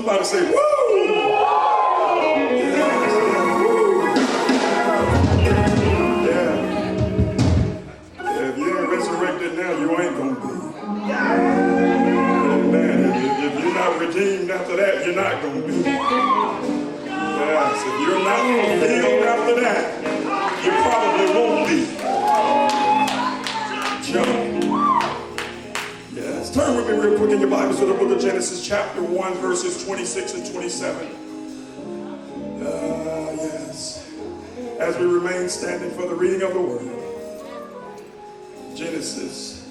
Somebody say, woo! Yeah. If you ain't resurrected now, you ain't going to be. Amen. If you're not redeemed after that, you're not going to be. Yes. If you're not fulfilled after that, you probably won't be. Yes. Turn with me real quick in your Bibles to the book of Genesis chapter 1 verses 26 and 27. Yes. As we remain standing for the reading of the word. Genesis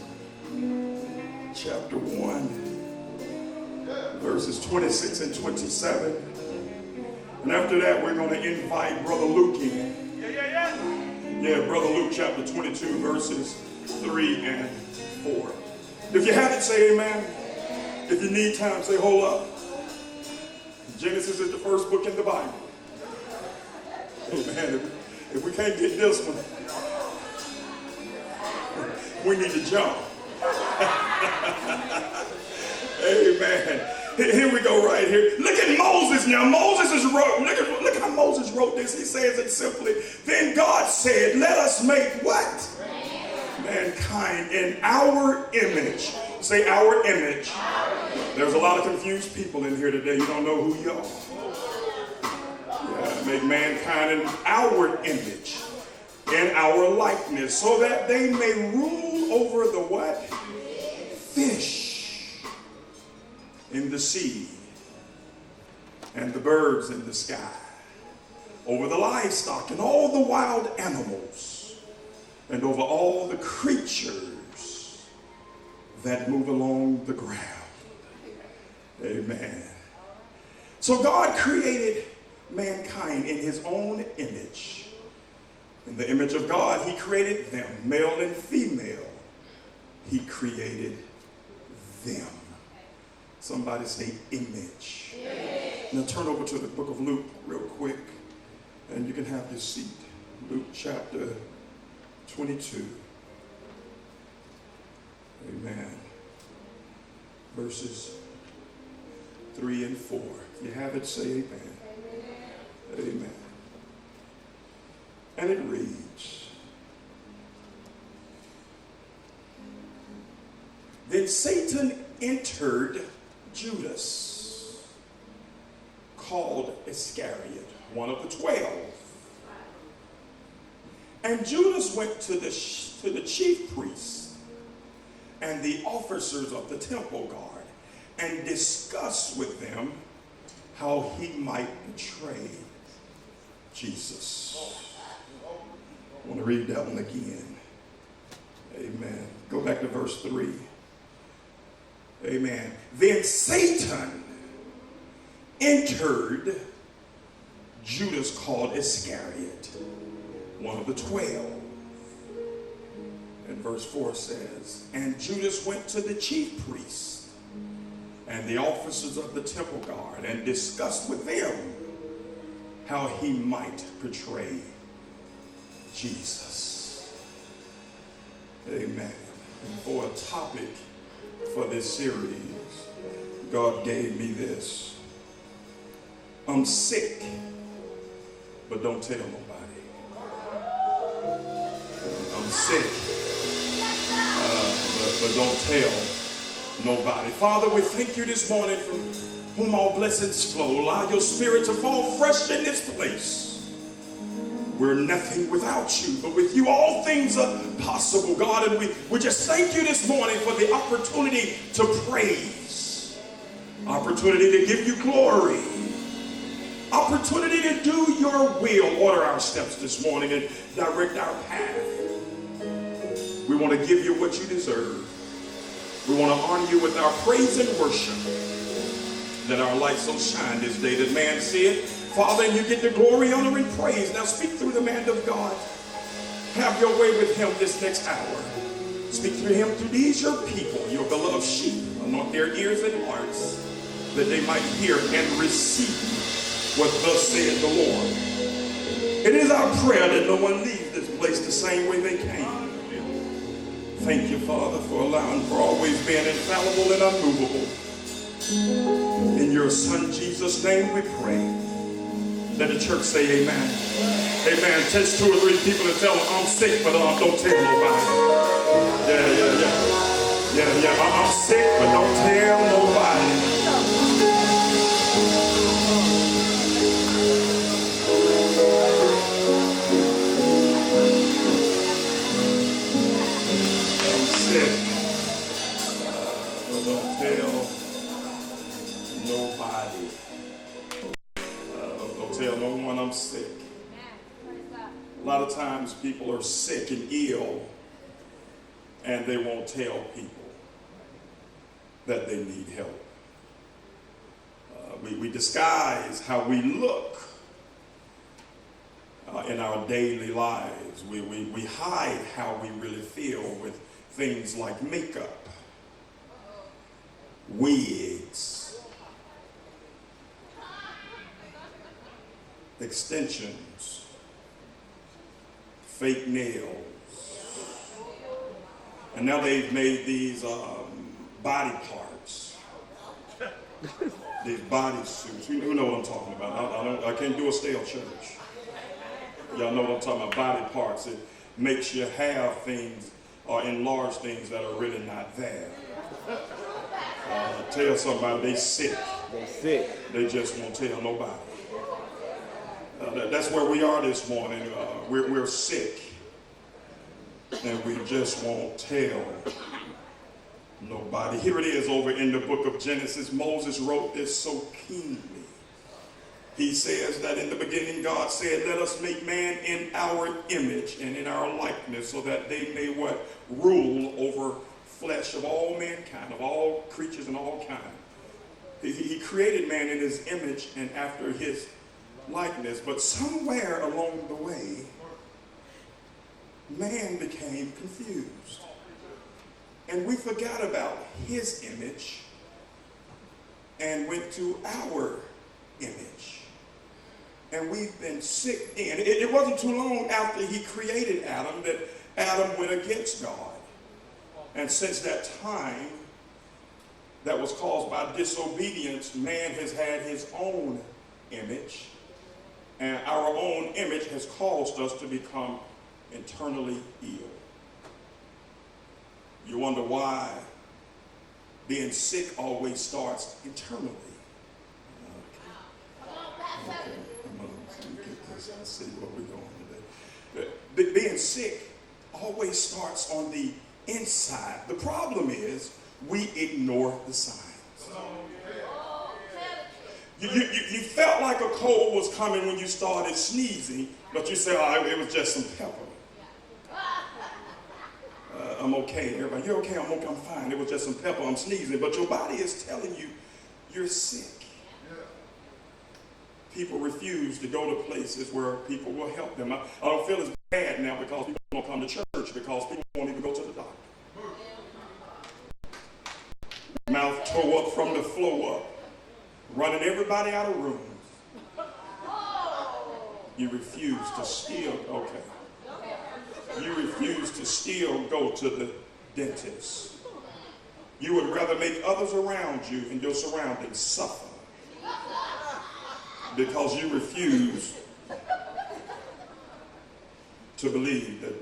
chapter 1 verses 26 and 27. And after that we're going to invite Brother Luke in. Yeah, Brother Luke chapter 22 verses 3 and 4. If you have it, say amen. If you need time, say hold up. Genesis is the first book in the Bible. Amen. If we can't get this one, we need to jump. Amen. Here we go right here. Look at Moses now. Look how Moses wrote this. He says it simply. Then God said, let us make what? Mankind in our image. Say our image. There's a lot of confused people in here today. You don't know who you are. Yeah, make mankind in our image, in our likeness, so that they may rule over the what? Fish in the sea and the birds in the sky, over the livestock and all the wild animals, and over all the creatures that move along the ground. Amen. So God created mankind in his own image. In the image of God, he created them, male and female. He created them. Somebody say image. Now turn over to the book of Luke real quick, and you can have your seat. Luke chapter 22. Amen. Verses 3 and 4. If you have it, say amen. Amen. And it reads, then Satan entered Judas, called Iscariot, one of the 12. And Judas went to the chief priests and the officers of the temple guard and discussed with them how he might betray Jesus. I want to read that one again. Amen. Go back to verse 3. Amen. Then Satan entered Judas, called Iscariot, one of the 12. And verse 4 says, and Judas went to the chief priests and the officers of the temple guard and discussed with them how he might betray Jesus. Amen. And for a topic for this series, God gave me this. I'm sick, but don't tell nobody. I'm sick, but don't tell nobody. Father, we thank you this morning from whom all blessings flow. Allow your spirit to fall fresh in this place. We're nothing without you, but with you all things are possible, God. And we just thank you this morning for the opportunity to praise, opportunity to give you glory, opportunity to do your will. Order our steps this morning and direct our path. We want to give you what you deserve. We want to honor you with our praise and worship. Let our light so shine this day that man see it. Father, and you get the glory, honor, and praise. Now speak through the man of God. Have your way with him this next hour. Speak through him through these, your people, your beloved sheep. Anoint their ears and hearts that they might hear and receive what thus saith the Lord. It is our prayer that no one leaves this place the same way they came. Thank you, Father, for alwaing, for always being infallible and unmovable. In In your son Jesus' name we pray. Let the church say amen. Amen. Touch 2 or 3 people and tell them, I'm sick, but don't tell nobody. Yeah. I'm sick, but don't tell nobody. Don't tell nobody. Don't tell no one I'm sick. A lot of times people are sick and ill and they won't tell people that they need help. We disguise how we look in our daily lives. We hide how we really feel with things like makeup, wigs, extensions, fake nails. And now they've made these body parts, these body suits. You know what I'm talking about. I can't do a stale church. Y'all know what I'm talking about, body parts. It makes you have things or enlarge things that are really not there. Tell somebody they sick. They sick. They just won't tell nobody. That's where we are this morning. We're sick. And we just won't tell nobody. Here it is over in the book of Genesis. Moses wrote this so keenly. He says that in the beginning God said, let us make man in our image and in our likeness so that they may what? Rule over flesh of all mankind, of all creatures and all kind. He created man in his image and after his likeness. But somewhere along the way, man became confused. And we forgot about his image and went to our image. And we've been sick in. It wasn't too long after he created Adam that Adam went against God. And since that time that was caused by disobedience, man has had his own image. And our own image has caused us to become internally ill. You wonder why being sick always starts internally. Okay. I see what we're doing today. Being sick always starts on the inside. The problem is we ignore the signs. You felt like a cold was coming when you started sneezing, but you said, oh, it was just some pepper. I'm okay. Everybody, you're okay? I'm okay, I'm fine. It was just some pepper, I'm sneezing. But your body is telling you you're sick. People refuse to go to places where people will help them. I don't feel as bad now because people don't come to church because people won't even go to the doctor. Mouth toe up from the floor up. Running everybody out of rooms. You refuse to still, okay. You refuse to still go to the dentist. You would rather make others around you and your surroundings suffer because you refuse to believe that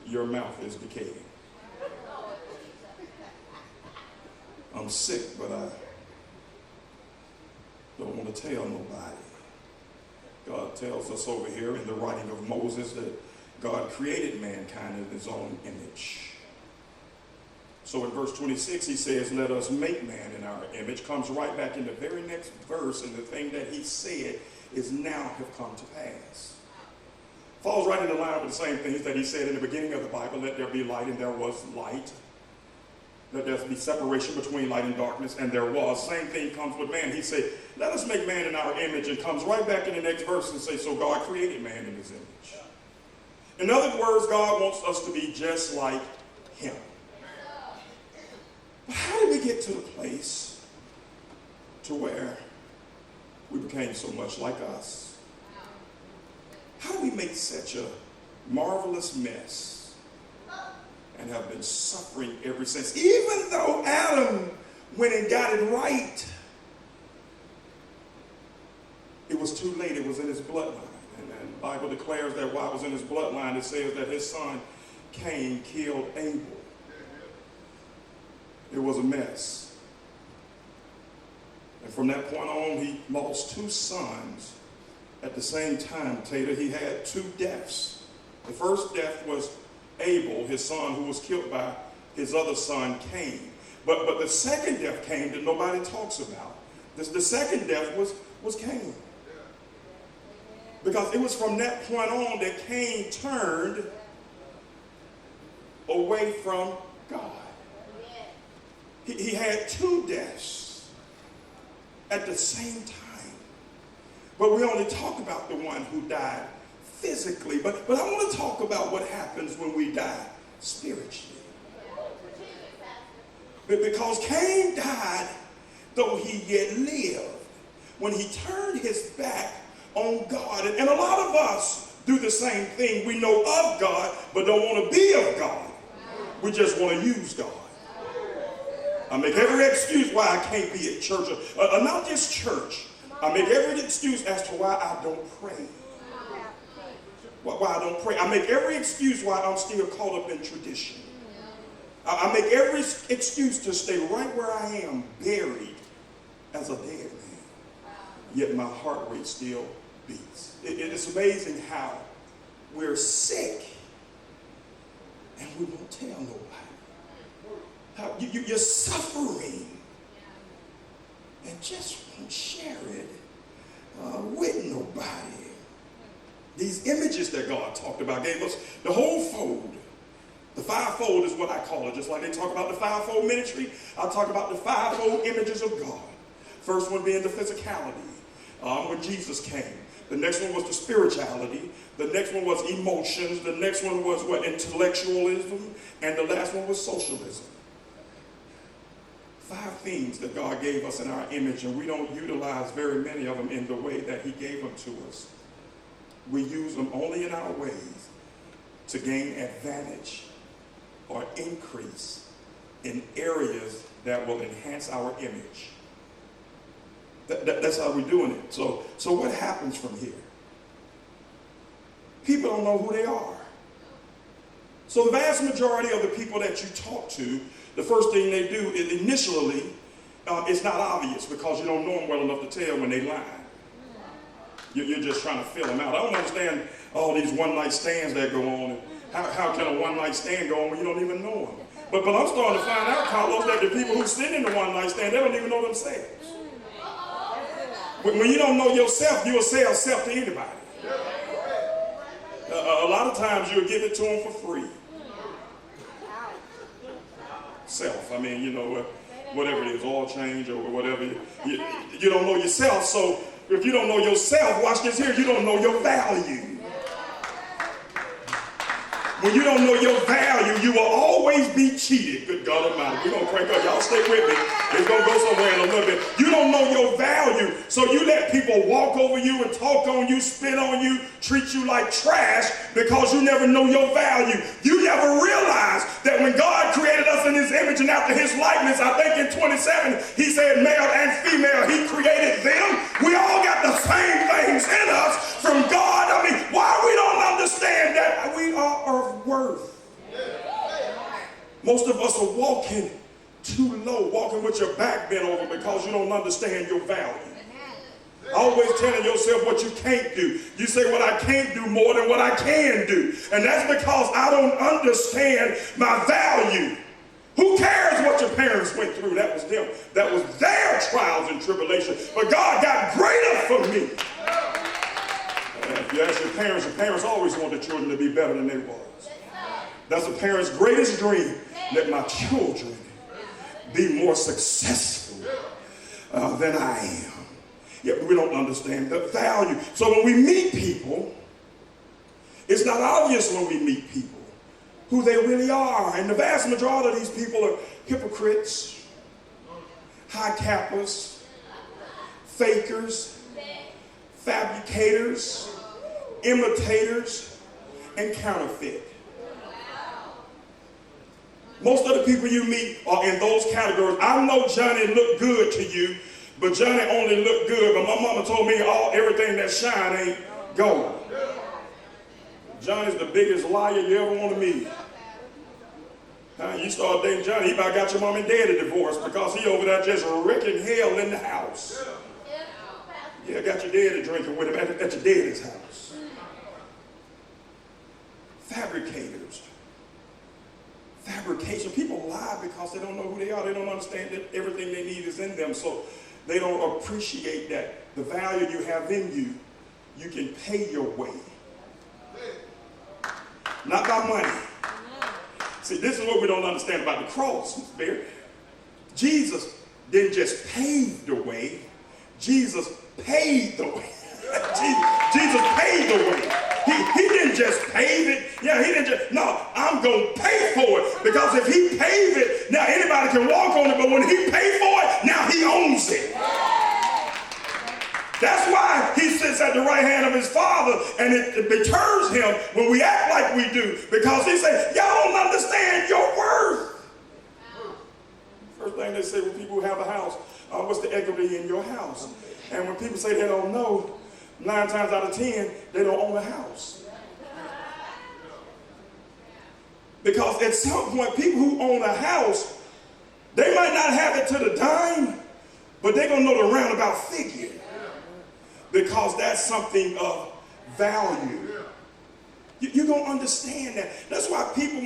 your mouth is decaying. I'm sick, but I don't want to tell nobody. God tells us over here in the writing of Moses that God created mankind in his own image. So in verse 26 he says, let us make man in our image. Comes right back in the very next verse, and the thing that he said is now have come to pass. Falls right in the line with the same things that he said in the beginning of the Bible, let there be light, and there was light. Let there be separation between light and darkness, and there was. Same thing comes with man. He said, let us make man in our image, and comes right back in the next verse and say, so God created man in his image. In other words, God wants us to be just like him. But how did we get to the place to where we became so much like us? How do we make such a marvelous mess and have been suffering ever since? Even though Adam went and got it right, bloodline. And the Bible declares that while it was in his bloodline, it says that his son Cain killed Abel. It was a mess. And from that point on, he lost two sons at the same time. Tater, he had two deaths. The first death was Abel, his son, who was killed by his other son, Cain. But the second death came that nobody talks about. The second death was Cain. Because it was from that point on that Cain turned away from God. He had two deaths at the same time. But we only talk about the one who died physically. But I want to talk about what happens when we die spiritually. Because Cain died, though he yet lived, when he turned his back on God. And a lot of us do the same thing. We know of God, but don't want to be of God. We just want to use God. I make every excuse why I can't be at church. Not just church. I make every excuse as to why I don't pray. Why I don't pray. I make every excuse why I'm still caught up in tradition. I make every excuse to stay right where I am, buried as a dead man. Yet my heart rate still beats. It's amazing how we're sick and we won't tell nobody. How you're suffering and just won't share it with nobody. These images that God talked about gave us the whole fold. The fivefold is what I call it. Just like they talk about the fivefold ministry, I'll talk about the fivefold images of God. First one being the physicality, when Jesus came. The next one was the spirituality. The next one was emotions. The next one was intellectualism. And the last one was socialism. 5 things that God gave us in our image, and we don't utilize very many of them in the way that he gave them to us. We use them only in our ways to gain advantage or increase in areas that will enhance our image. That's how we're doing it. So what happens from here? People don't know who they are. So the vast majority of the people that you talk to, the first thing they do is initially, it's not obvious because you don't know them well enough to tell when they lie. You're just trying to fill them out. I don't understand all these one-night stands that go on. How can a one-night stand go on when you don't even know them? But I'm starting to find out, Carlos, that the people who sit in the one-night stand, they don't even know themselves. When you don't know yourself, you'll sell self to anybody. A lot of times you'll give it to them for free. Self, I mean, whatever it is, oil change or whatever. You don't know yourself, so if you don't know yourself, watch this here, you don't know your value. When you don't know your value, you will always be cheated. Good God Almighty. We're going to crank up. Y'all stay with me. It's going to go somewhere in a little bit. You don't know your value, so you let people walk over you and talk on you, spit on you, treat you like trash because you never know your value. You never realize that when God created us in his image and after his likeness, I think in 27, he said male and female, he created them. We all got the same things in us from God. I mean, why we don't understand that we are of worth. Most of us are walking too low, walking with your back bent over because you don't understand your value. Always telling yourself what you can't do. You say what I can't do more than what I can do. And that's because I don't understand my value. Who cares what your parents went through? That was them. That was their trials and tribulations. But God got greater for me. If you ask your parents always want their children to be better than they was. That's a parent's greatest dream, that my children be more successful than I am. Yet we don't understand the value. So when we meet people, it's not obvious when we meet people who they really are. And the vast majority of these people are hypocrites, high cappers, fakers, fabricators, imitators, and counterfeit. Most of the people you meet are in those categories. I know Johnny looked good to you, but Johnny only looked good. But my mama told me everything that shine ain't go. Johnny's the biggest liar you ever want to meet. You start dating Johnny, he about got your mom and daddy divorced because he over there just wrecking hell in the house. Yeah, got your daddy drinking with him at your daddy's house. Fabricators. Fabrication. People lie because they don't know who they are. They don't understand that everything they need is in them. So they don't appreciate that the value you have in you, you can pay your way. Not by money. See, this is what we don't understand about the cross, Mr. Bear. Jesus didn't just pave the way. Jesus paid the way. Jesus paid the way. He didn't just pave it. Yeah, he didn't just, no, I'm going to pay for it. Because if he paved it, now anybody can walk on it, but when he paid for it, now he owns it. That's why he sits at the right hand of his Father, and it deters him when we act like we do, because he says, y'all don't understand your worth. First thing they say when people have a house, what's the equity in your house? And when people say they don't know, 9 times out of 10, they don't own a house. Because at some point, people who own a house, they might not have it to the dime, but they're going to know the roundabout figure. Because that's something of value. You're going to understand that. That's why people,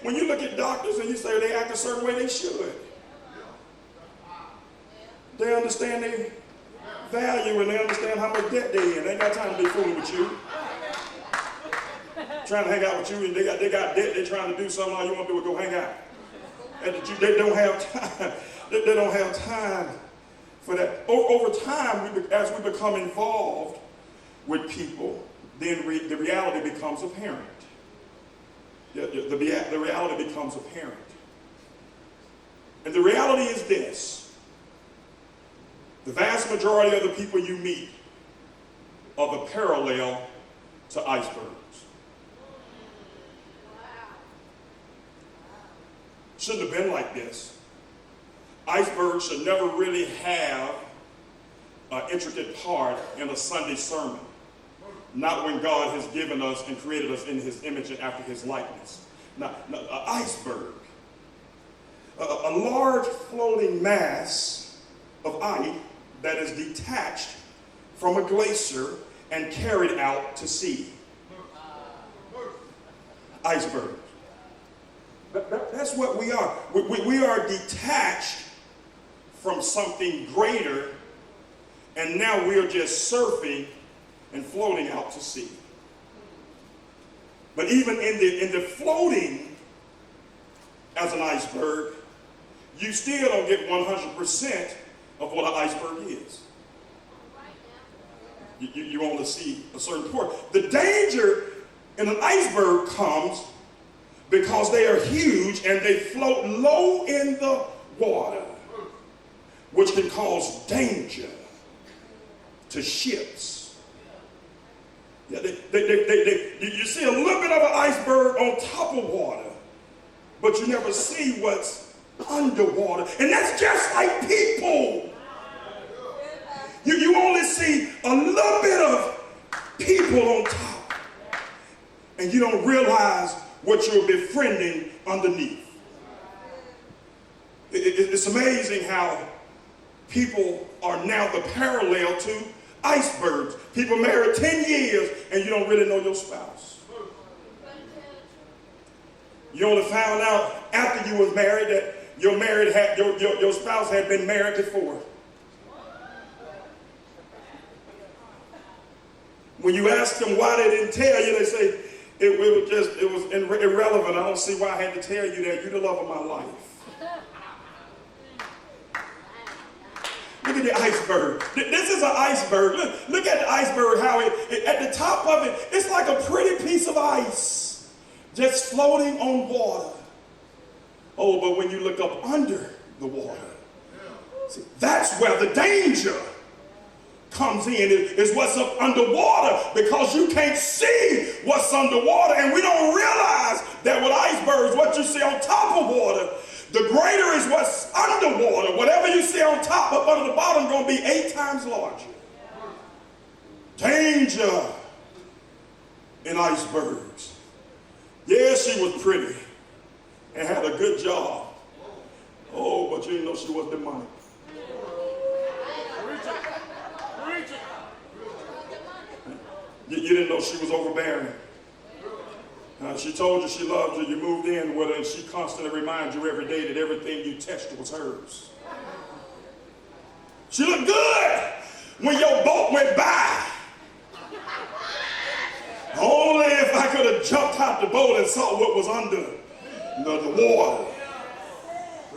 when you look at doctors and you say they act a certain way, they should. They understand their value and they understand how much debt they're in. They ain't got time to be fooling with you. Trying to hang out with you and they got debt, they're trying to do something, all you want to do is go hang out. And they don't have time. They don't have time for that. Over time, as we become involved with people, then the reality becomes apparent. The reality becomes apparent. And the reality is this. The vast majority of the people you meet are the parallel to icebergs. Shouldn't have been like this. Icebergs should never really have an intricate part in a Sunday sermon. Not when God has given us and created us in his image and after his likeness. Now, an iceberg. A large floating mass of ice that is detached from a glacier and carried out to sea. Iceberg. That's what we are. We are detached from something greater, and now we are just surfing and floating out to sea. But even in the floating as an iceberg, you still don't get 100% of what an iceberg is. You only see a certain part. The danger in an iceberg comes because they are huge and they float low in the water, which can cause danger to ships. Yeah, you see a little bit of an iceberg on top of water, but you never see what's underwater. And that's just like people. You only see a little bit of people on top, and you don't realize what you're befriending underneath. It's amazing how people are now the parallel to icebergs. People married 10 years and you don't really know your spouse. You only found out after you was married that your spouse had been married before. When you ask them why they didn't tell you, they say, it was irrelevant. I don't see why I had to tell you that. You're the love of my life. Look at the iceberg. This is an iceberg. Look at the iceberg, how at the top of it, it's like a pretty piece of ice just floating on water. Oh, but when you look up under the water, see, that's where the danger comes in, is what's up underwater, because you can't see what's underwater, and we don't realize that with icebergs, what you see on top of water, the greater is what's underwater. Whatever you see on top, up under the bottom, going to be 8 times larger. Danger in icebergs. Yeah, she was pretty and had a good job. Oh, but you didn't know she was demonic. You didn't know she was overbearing. She told you she loved you. You moved in with her, and she constantly reminds you every day that everything you touched was hers. She looked good when your boat went by. Only if I could have jumped out the boat and saw what was under the water.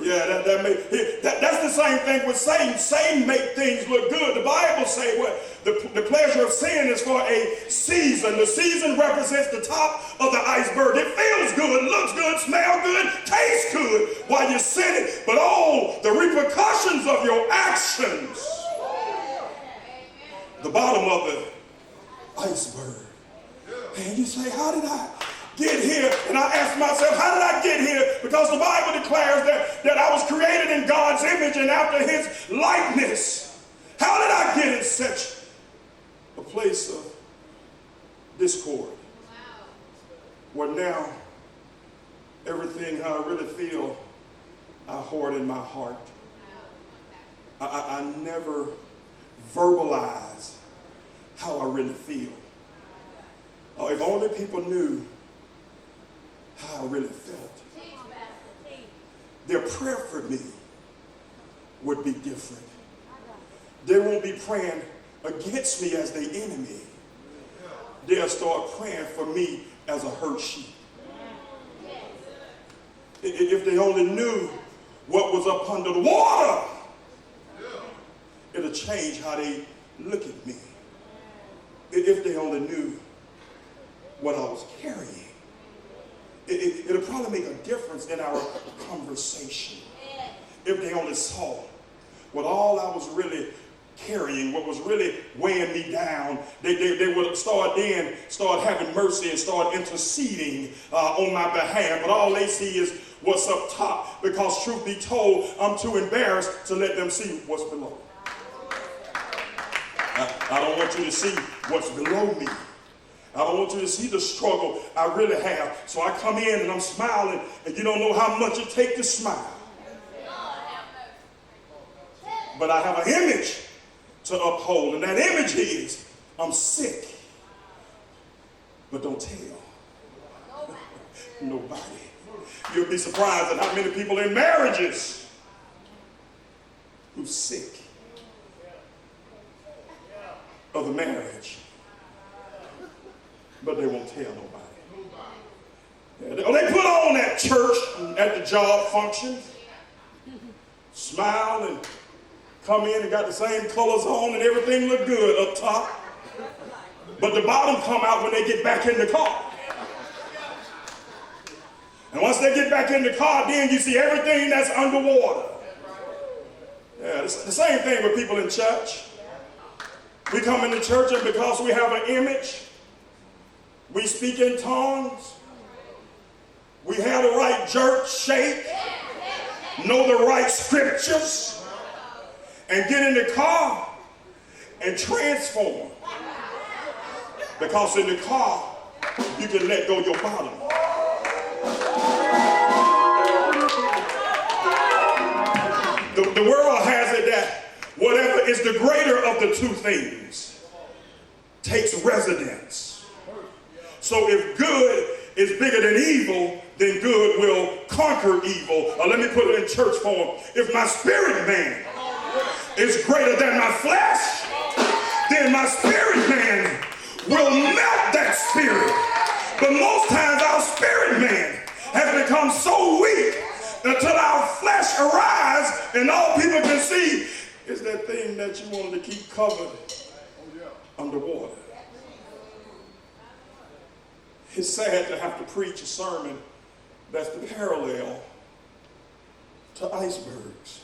Yeah, that's the same thing with Satan. Satan make things look good. The Bible say what the pleasure of sin is for a season. The season represents the top of the iceberg. It feels good, looks good, smells good, tastes good while you're sinning. But oh, the repercussions of your actions, the bottom of the iceberg. And you say, how did I get here? And I ask myself, how did I get here? Because the Bible declares that I was created in God's image and after his likeness. How did I get in such a place of discord? Where now everything how I really feel, I hoard in my heart. I never verbalize how I really feel. If only people knew how I really felt, their prayer for me would be different. They won't be praying against me as the enemy. They'll start praying for me as a hurt sheep. If they only knew what was up under the water, it'll change how they look at me. If they only knew what I was carrying, it'll probably make a difference in our conversation. If they only saw what all I was really carrying, what was really weighing me down, they would start having mercy and start interceding on my behalf. But all they see is what's up top, because truth be told, I'm too embarrassed to let them see what's below. I don't want you to see what's below me. I don't want you to see the struggle I really have. So I come in and I'm smiling, and you don't know how much it takes to smile. But I have an image to uphold, and that image is I'm sick. But don't tell nobody. You'll be surprised at how many people in marriages who's sick of the marriage, but they won't tell nobody. They put on that church at the job function, smile and come in and got the same colors on and everything look good up top, but the bottom come out when they get back in the car. And once they get back in the car, then you see everything that's underwater. Yeah, it's the same thing with people in church. We come into church, and because we have an image, we speak in tongues, we have the right jerk shake, know the right scriptures, and get in the car and transform. Because in the car, you can let go your bottom. The world has it that whatever is the greater of the two things takes residence. So if good is bigger than evil, then good will conquer evil. Let me put it in church form. If my spirit man is greater than my flesh, then my spirit man will melt that spirit. But most times our spirit man has become so weak until our flesh arrives and all people can see is that thing that you wanted to keep covered underwater. It's sad to have to preach a sermon that's the parallel to icebergs.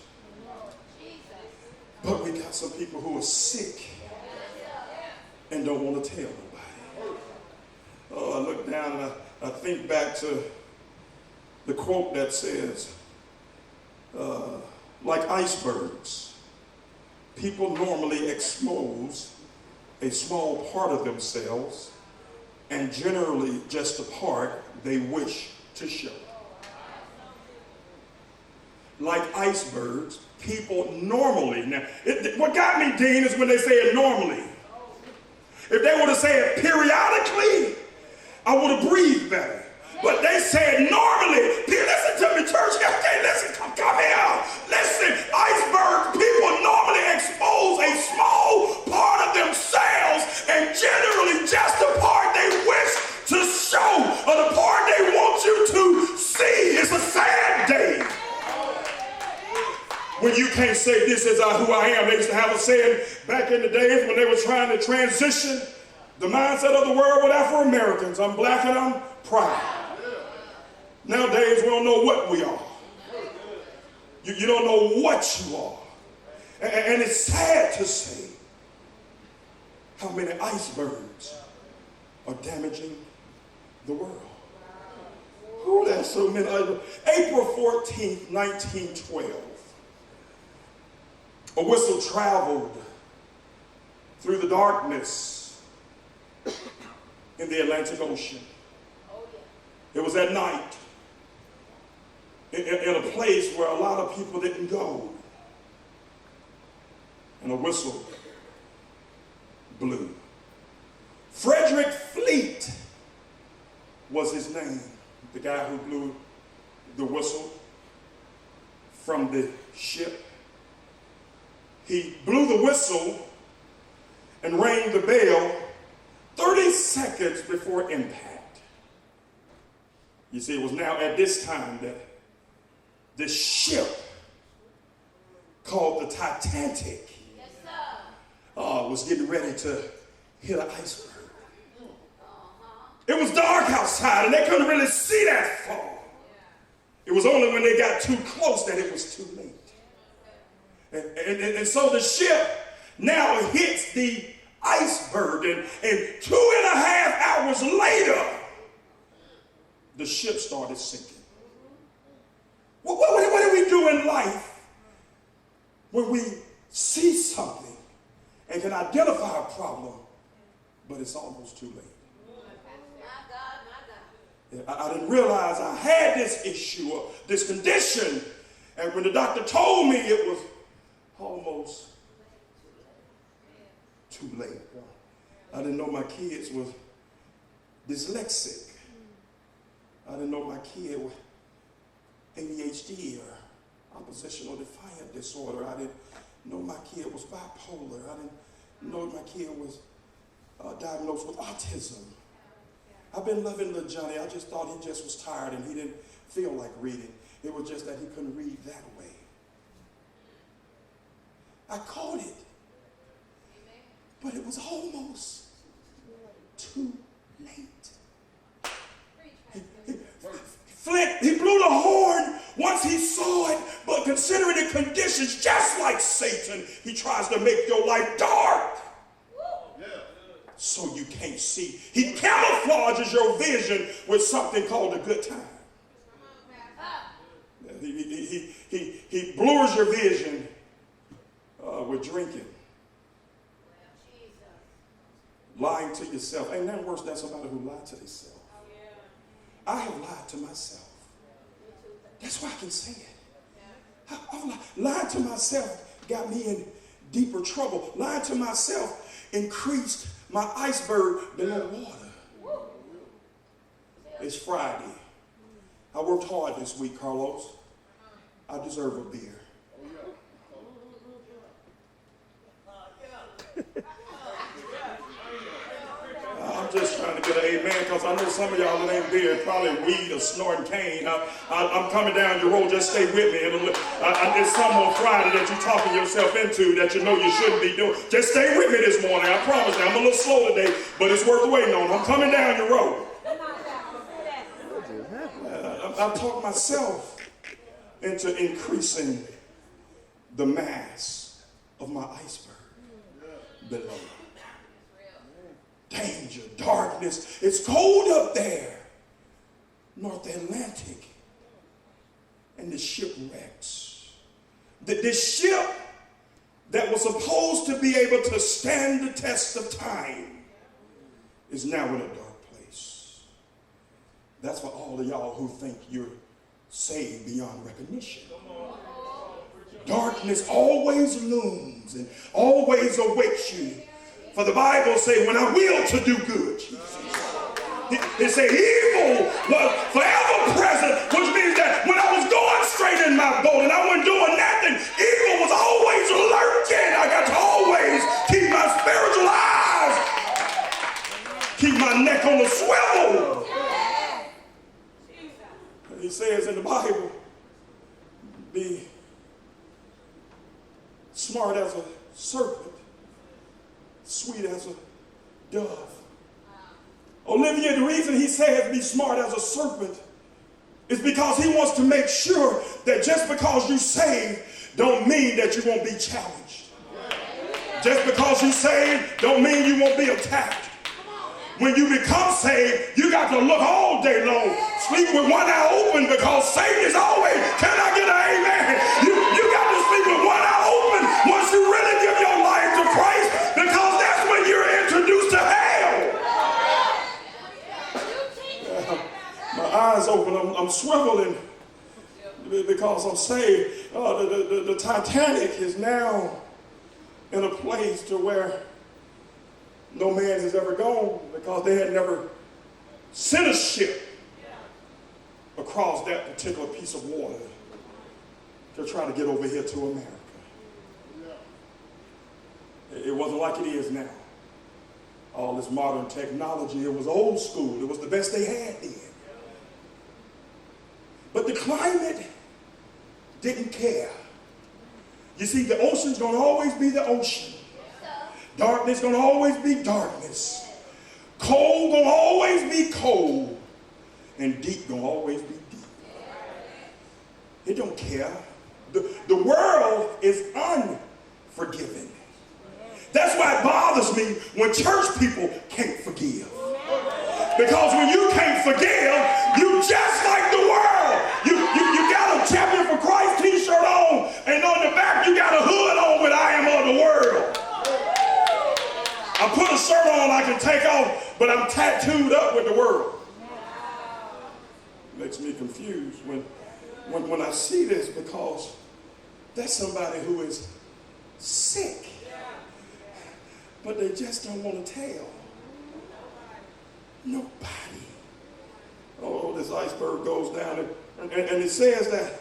But we got some people who are sick and don't want to tell nobody. Oh, I look down and I think back to the quote that says, like icebergs, people normally expose a small part of themselves and generally just the part they wish to show. Like icebergs, people normally, now, what got me, Dean, is when they say it normally. If they would have said it periodically, I would have breathed better. But they said normally. Listen to me, church. Okay, listen, come here. Listen, icebergs, people normally expose a small part of themselves and generally just the part they wish to show or the part they want you to see. It's a sad day when you can't say this is who I am. They used to have a saying back in the days when they were trying to transition the mindset of the world with Afro-Americans. I'm black and I'm proud. Nowadays, we don't know what we are. You don't know what you are. And it's sad to say how many icebergs are damaging the world. Oh, there's so many icebergs. April 14th, 1912. A whistle traveled through the darkness in the Atlantic Ocean. It was at night, in a place where a lot of people didn't go. And a whistle blew. Frederick Fleet was his name, the guy who blew the whistle from the ship. He blew the whistle and rang the bell 30 seconds before impact. You see, it was now at this time that the ship called the Titanic was getting ready to hit an iceberg. It was dark outside and they couldn't really see that far. It was only when they got too close that it was too late. And so the ship now hits the iceberg, and 2.5 hours later, the ship started sinking. What do we do in life when we see something and can identify a problem, but it's almost too late? I didn't realize I had this issue or this condition, and when the doctor told me it was almost too late. I didn't know my kids was dyslexic. I didn't know my kid was ADHD or oppositional defiant disorder. I didn't know my kid was bipolar. I didn't know my kid was diagnosed with autism. I've been loving little Johnny. I just thought he just was tired and he didn't feel like reading. It was just that he couldn't read that way. I caught it, but it was almost too late. Flint, he blew the horn once he saw it, but considering the conditions, just like Satan, he tries to make your life dark so you can't see. He camouflages your vision with something called a good time. He blurs your vision with drinking, lying to yourself. Ain't nothing worse than somebody who lied to themselves. I have lied to myself. That's why I can say it. Lying to myself got me in deeper trouble. Lying to myself increased my iceberg below water. It's Friday. I worked hard this week, Carlos. I deserve a beer. I'm just trying to get an amen because I know some of y'all that ain't beer, probably weed or snorting cane. I'm coming down your road. Just stay with me. It's some on Friday that you're talking yourself into that you know you shouldn't be doing. Just stay with me this morning. I promise you. I'm a little slow today, but it's worth waiting on. I'm coming down your road. I've talked myself into increasing the mass of my iceberg below. Danger, darkness. It's cold up there. North Atlantic. And the ship wrecks. This ship that was supposed to be able to stand the test of time is now in a dark place. all of y'all who think you're saved beyond recognition. Darkness always looms and always awaits you. For the Bible says, when I will to do good, Jesus. It said evil was forever present, which means that when I was going straight in my boat and I wasn't doing nothing, evil was always lurking. I got to always keep my spiritual eyes, keep my neck on the swivel. And he says in the Bible, be smart as a serpent, sweet as a dove. Olivia, the reason he says be smart as a serpent is because he wants to make sure that just because you saved don't mean that you won't be challenged. Just because you saved don't mean you won't be attacked. When you become saved, you got to look all day long, sleep with one eye open, because Satan is always, can I get an amen? You got to sleep with one eye open once you really give your life to Christ, because that's when you're introduced to hell. My eyes open, I'm swiveling because I'm saved. The Titanic is now in a place to where no man has ever gone, because they had never sent a ship across that particular piece of water to try to get over here to America. It wasn't like it is now. All this modern technology, it was old school. It was the best they had then. But the climate didn't care. You see, the ocean's going to always be the ocean. Darkness going to always be darkness. Cold going to always be cold. And deep going to always be deep. It don't care. The world is unforgiving. That's why it bothers me when church people can't forgive. Because when you can't forgive, you just like the world. You got a Champion for Christ t-shirt on, and on the back you got a hood on with I am of the world. I put a shirt on I can take off, but I'm tattooed up with the world. Makes me confused when I see this, because that's somebody who is sick, but they just don't want to tell nobody. Oh, this iceberg goes down, and it says that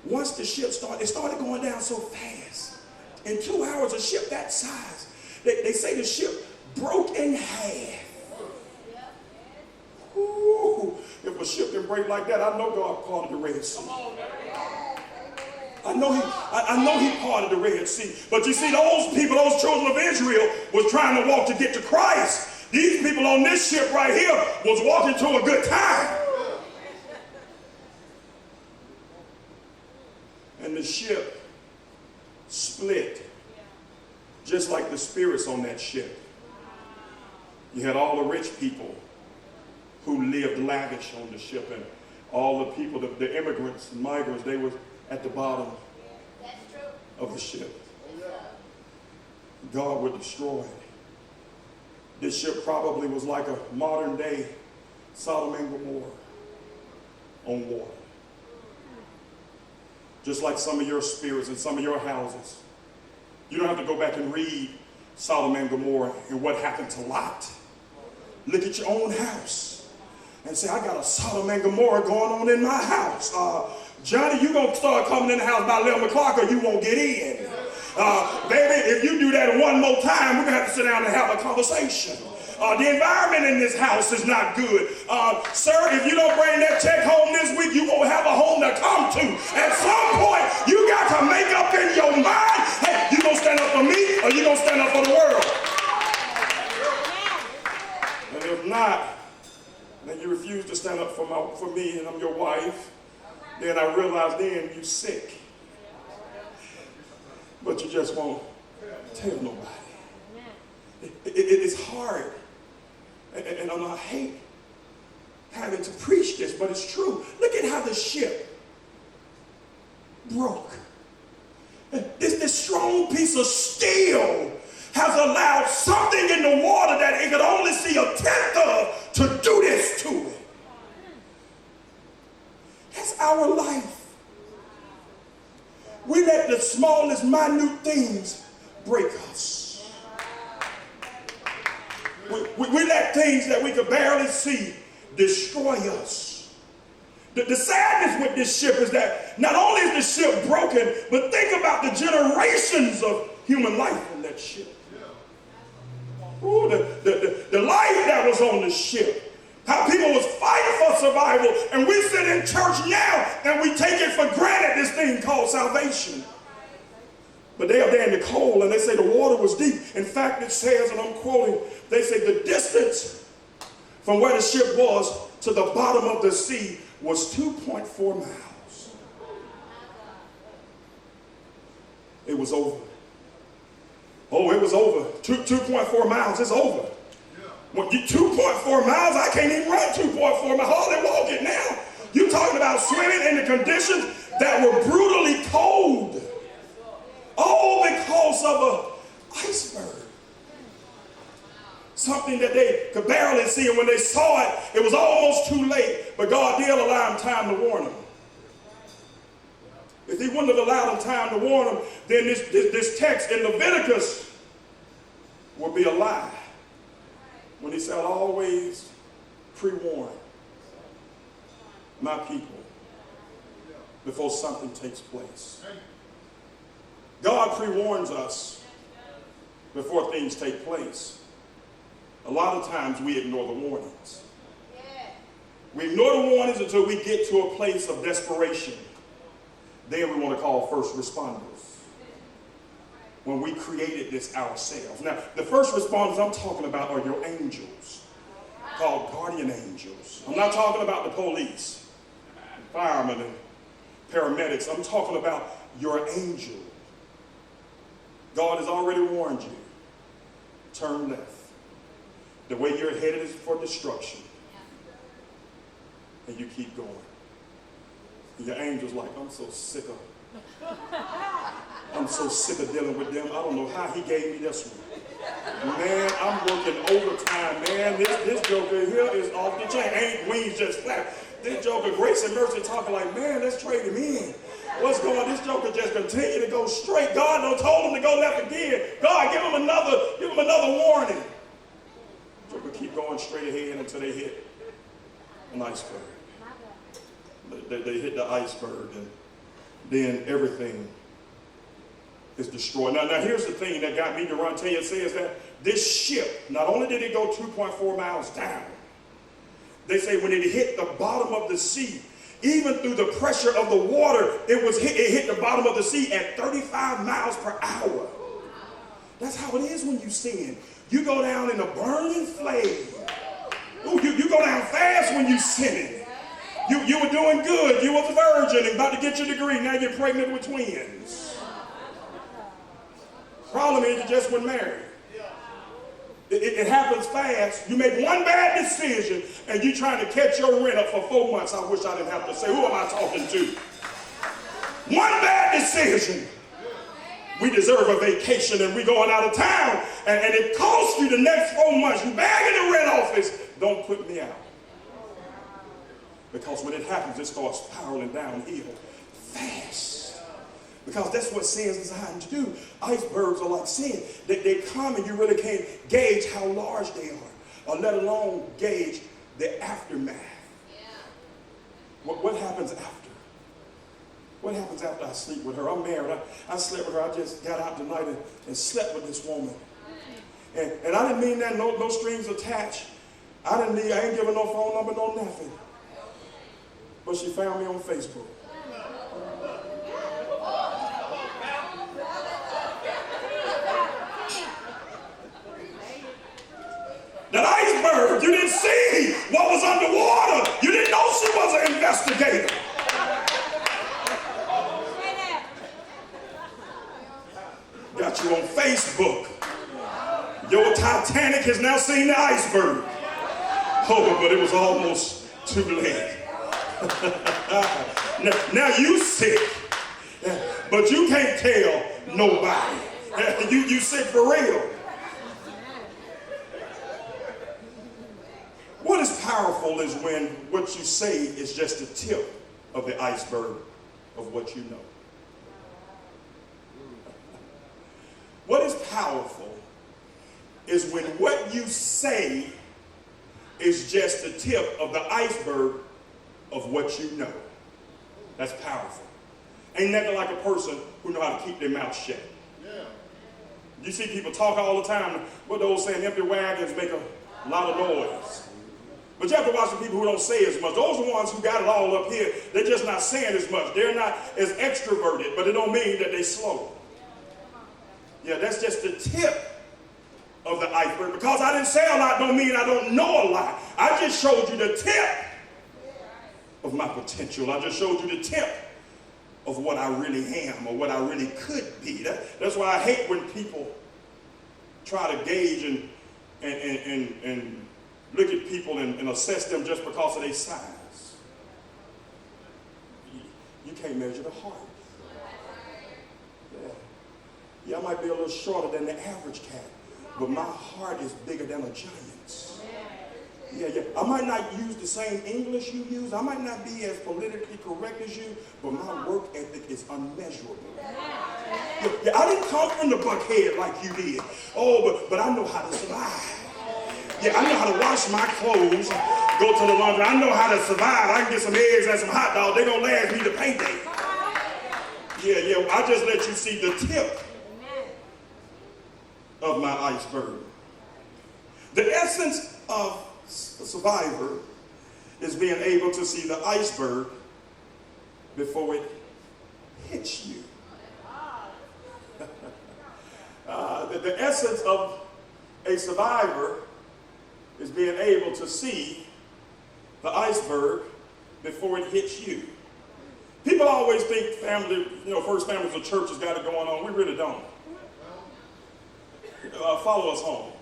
once the ship started, it started going down so fast. In 2 hours, a ship that size, they say the ship broke in half. Ooh, if a ship can break like that, I know God parted the Red Sea. I know he parted the Red Sea. But you see, those people, those children of Israel, was trying to walk to get to Christ. These people on this ship right here was walking to a good time. And the ship split, just like the spirits on that ship. You had all the rich people who lived lavish on the ship, and all the people, the immigrants and migrants, they were at the bottom of the ship. God would destroy it. This ship probably was like a modern day Sodom and Gomorrah on water. Just like some of your spirits and some of your houses. You don't have to go back and read Sodom and Gomorrah and what happened to Lot. Look at your own house and say, I got a Sodom and Gomorrah going on in my house. Johnny, you gonna start coming in the house by 11 o'clock or you won't get in. Baby, if you do that one more time, we're gonna have to sit down and have a conversation. The environment in this house is not good. Sir, if you don't bring that check home this week, you won't have a home to come to. At some point, you got to make up in your mind, hey, you gonna stand up for me or you gonna stand up for the world? And if not, then you refuse to stand up for me and I'm your wife, then I realize then you're sick. But you just won't tell nobody. It is hard. And I hate having to preach this, but it's true. Look at how the ship broke. This strong piece of steel has allowed something in the water that it could only see a tenth of to do this to it. our life. We let the smallest, minute things break us. We let things that we could barely see destroy us. The sadness with this ship is that not only is the ship broken, but think about the generations of human life on that ship. Ooh, the life that was on the ship. How people was fighting for survival, and we sit in church now and we take it for granted, this thing called salvation. But they are there in the cold and they say the water was deep. In fact, it says, and I'm quoting, they say the distance from where the ship was to the bottom of the sea was 2.4 miles. It was over. Oh, it was over. 2.4 miles, it's over. When you 2.4 miles, I can't even run 2.4 miles. Hardly walk it now. You're talking about swimming in the conditions that were brutally cold. All because of an iceberg. Something that they could barely see, and when they saw it, it was almost too late. But God did allow them time to warn them. If he wouldn't have allowed them time to warn them, then this text in Leviticus would be a lie. When he said, I'll always pre-warn my people before something takes place. God pre-warns us before things take place. A lot of times we ignore the warnings. We ignore the warnings until we get to a place of desperation. Then we want to call first responders. When we created this ourselves. Now, the first responders I'm talking about are your angels, called guardian angels. I'm not talking about the police, firemen, and paramedics. I'm talking about your angel. God has already warned you. Turn left. The way you're headed is for destruction. And you keep going. And your angel's like, I'm so sick of it. I'm so sick of dealing with them. I don't know how he gave me this one. Man, I'm working overtime, man. This joker here is off the chain. Ain't wings just flat. This joker, Grace and Mercy, talking like, man, let's trade him in. What's going on? This joker just continue to go straight. God done told him to go left again. God, give him another warning. Joker keep going straight ahead until they hit an iceberg. They hit the iceberg, and then everything is destroyed. Now here's the thing that got me to run. It says that this ship, not only did it go 2.4 miles down, they say when it hit the bottom of the sea, even through the pressure of the water, it hit the bottom of the sea at 35 miles per hour. That's how it is when you sin. You go down in a burning flame. Ooh, you go down fast when you sinning. You were doing good. You was a virgin and about to get your degree. Now you're pregnant with twins. Problem is you just weren't married. It happens fast. You make one bad decision and you're trying to catch your rent up for 4 months. I wish I didn't have to say, who am I talking to? One bad decision. We deserve a vacation and we're going out of town. And it costs you the next 4 months. You bagging the rent office. Don't put me out. Because when it happens, it starts spiraling downhill fast. Because that's what sin is designed to do. Icebergs are like sin. They come and you really can't gauge how large they are, or let alone gauge the aftermath. Yeah. What happens after? What happens after I sleep with her? I'm married. I slept with her. I just got out tonight and slept with this woman. And I didn't mean that, no strings attached. I ain't giving no phone number, no nothing. But she found me on Facebook. That iceberg, you didn't see what was underwater. You didn't know she was an investigator. Got you on Facebook. Your Titanic has now seen the iceberg. Oh, but it was almost too late. now you sick, but you can't tell nobody. You sick for real. What is powerful is when what you say is just a tip of the iceberg of what you know. What is powerful is when what you say is just the tip of the iceberg of what you know. That's powerful. Ain't nothing like a person who know how to keep their mouth shut. Yeah. You see people talk all the time. What the old saying, empty wagons make a lot of noise. But you have to watch the people who don't say as much. Those are the ones who got it all up here. They're just not saying as much. They're not as extroverted, but it don't mean that they're slow. Yeah, that's just the tip of the iceberg. Because I didn't say a lot don't mean I don't know a lot. I just showed you the tip of my potential. I just showed you the tip of what I really am or what I really could be. That's why I hate when people try to gauge and look at people and assess them just because of their size. You can't measure the heart. Yeah, I might be a little shorter than the average cat, but my heart is bigger than a giant's. Yeah. I might not use the same English you use. I might not be as politically correct as you, but my work ethic is unmeasurable. Yeah, I didn't come from the buckhead like you did. Oh, but I know how to survive. Yeah, I know how to wash my clothes, go to the laundry. I know how to survive. I can get some eggs and some hot dogs. They're going to last me to payday. Yeah, I just let you see the tip of my iceberg. The essence of a survivor is being able to see the iceberg before it hits you. The essence of a survivor is being able to see the iceberg before it hits you. People always think family, First Families of Church has got it going on. We really don't. Follow us home.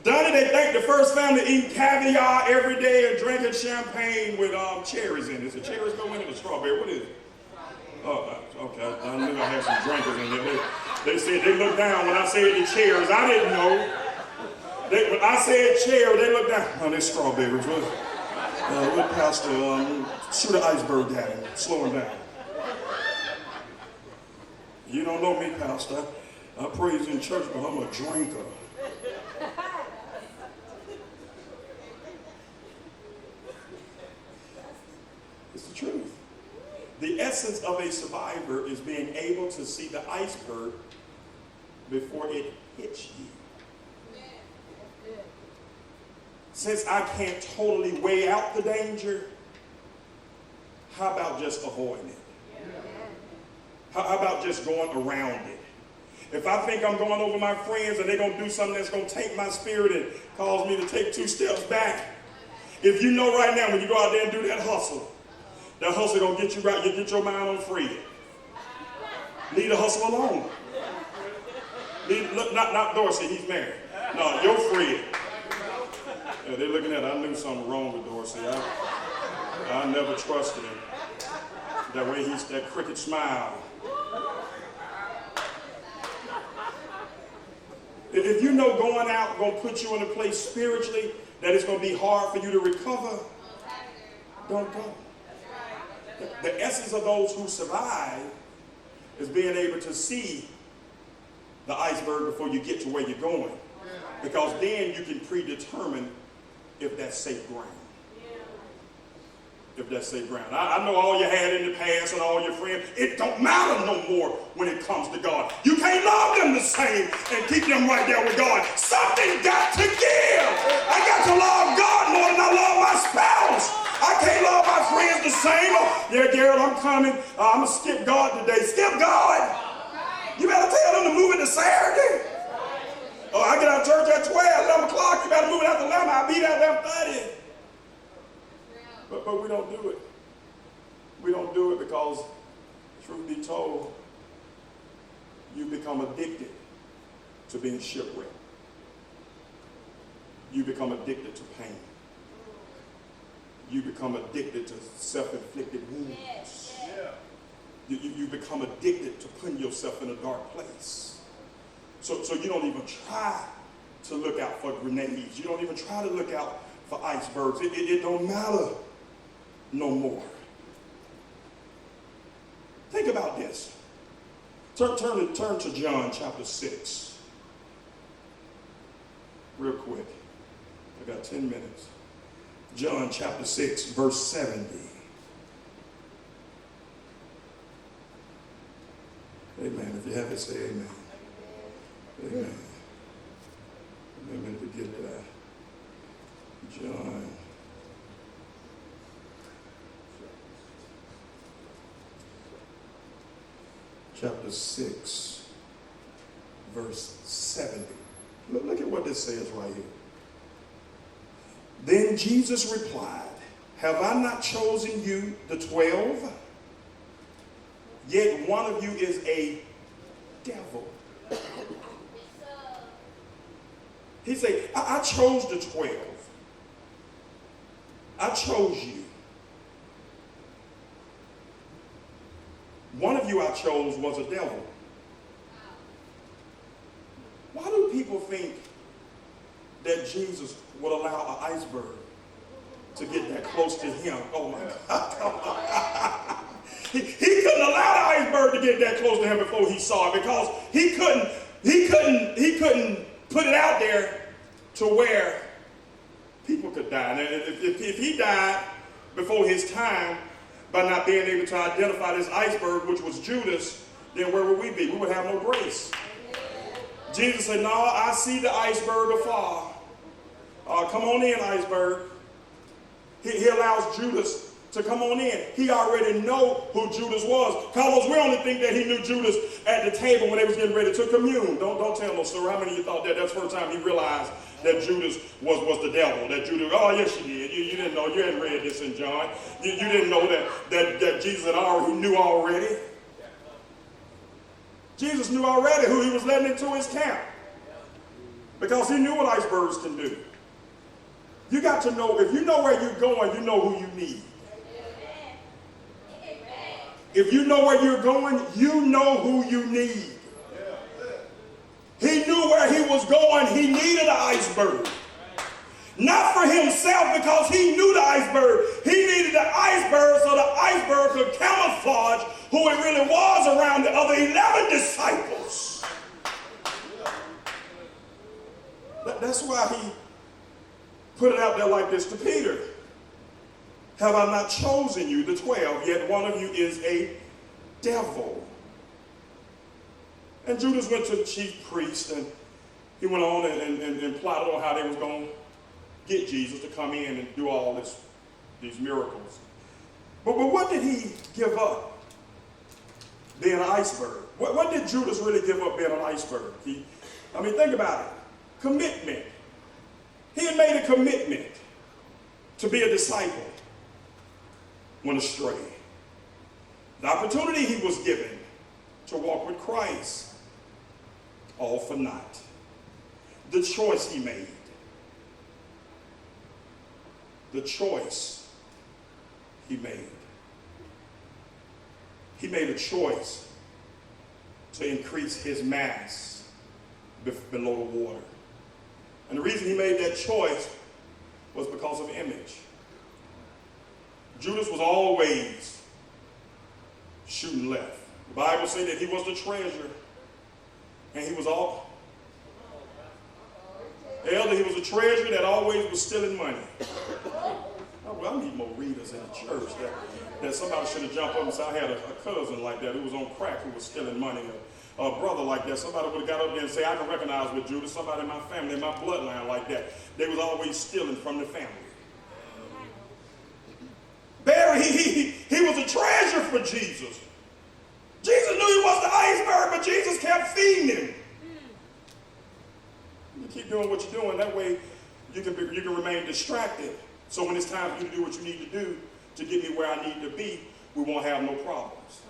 Donnie, they think the First Family eating caviar every day and drinking champagne with cherries in it. Is the cherries go in it or strawberry? What is it? Oh, okay. I knew I had some drinkers in there. They said they looked down when I said the cherries. I didn't know. When I said cherry, they looked down. Oh, they're strawberries. What pastor? Shoot an iceberg at him. Slow him down. You don't know me, Pastor. I praise in church, but I'm a drinker. It's the truth. The essence of a survivor is being able to see the iceberg before it hits you. Since I can't totally weigh out the danger, how about just avoiding it? How about just going around it? If I think I'm going over my friends and they're going to do something that's going to take my spirit and cause me to take 2 steps back, if you know right now when you go out there and do that hustle going to get you right. You get your mind on Fred. Leave the hustle alone. Look, not Dorsey, he's married. No, your Fred. Yeah, they're looking at it. I knew something wrong with Dorsey. I never trusted him. That way he's that crooked smile. If you know going out going to put you in a place spiritually that it's going to be hard for you to recover, don't go. The essence of those who survive is being able to see the iceberg before you get to where you're going. Because then you can predetermine if that's safe ground. If that's safe ground. I know all you had in the past and all your friends. It don't matter no more when it comes to God. You can't love them the same and keep them right there with God. Something got to give. I got to love God more than I love my spouse. I can't love my friends the same. Yeah, Garrett, I'm coming. I'm going to skip God today. Skip God. You better tell them to move it to Saturday. Oh, I get out of church at 11 o'clock. You better move it after 11. I'll be there at 11:30. But we don't do it. We don't do it because, truth be told, you become addicted to being shipwrecked. You become addicted to pain. You become addicted to self-inflicted wounds. You become addicted to putting yourself in a dark place. So you don't even try to look out for grenades. You don't even try to look out for icebergs. It don't matter no more. Think about this. Turn to John chapter 6. Real quick. I got 10 minutes. John chapter 6, verse 70. Amen. If you have it, say amen. Amen. Amen. To get that. John. Chapter 6, verse 70. Look at what this says right here. Then Jesus replied, have I not chosen you, the 12? Yet one of you is a devil. He said, I chose the 12. I chose you. One of you I chose was a devil. Why do people think that Jesus would allow an iceberg to get that close to him? Oh my God. He couldn't allow the iceberg to get that close to him before he saw it, because he couldn't put it out there to where people could die. And if he died before his time by not being able to identify this iceberg, which was Judas, then where would we be? We would have no grace. Jesus said, no, I see the iceberg afar. Come on in, iceberg. He allows Judas to come on in. He already know who Judas was. Carlos, we only think that he knew Judas at the table when they was getting ready to commune. Don't tell no story. How many of you thought that that's the first time he realized that Judas was the devil? That Judas, oh yes you did. You didn't know. You hadn't read this in John. You didn't know that Jesus he knew already. Jesus knew already who he was letting into his camp, because he knew what icebergs can do. You got to know, if you know where you're going, you know who you need. If you know where you're going, you know who you need. He knew where he was going. He needed an iceberg. Not for himself, because he knew the iceberg. He needed the iceberg so the iceberg could camouflage who it really was around the other 11 disciples. That's why he put it out there like this to Peter. Have I not chosen you, the 12, yet one of you is a devil? And Judas went to the chief priest, and he went on and plotted on how they was going to get Jesus to come in and do all these miracles. But what did he give up? Being an iceberg. What did Judas really give up being an iceberg? Think about it. Commitment. He had made a commitment to be a disciple. Went astray. The opportunity he was given to walk with Christ, all for naught. The choice he made. The choice he made. He made a choice to increase his mass below the water. And the reason he made that choice was because of image. Judas was always shooting left. The Bible said that he was the treasure, and he was all. Elder, he was a treasure that always was stealing money. I need more readers in the church. That somebody should have jumped up and said, I had a cousin like that who was on crack who was stealing money. A brother like that, somebody would have got up there and say, I can recognize with Judas, somebody in my family, in my bloodline like that. They was always stealing from the family. Barry, he was a treasure for Jesus. Jesus knew he was the iceberg, but Jesus kept feeding him. You keep doing what you're doing, that way you can remain distracted. So when it's time for you to do what you need to do to get me where I need to be, we won't have no problems.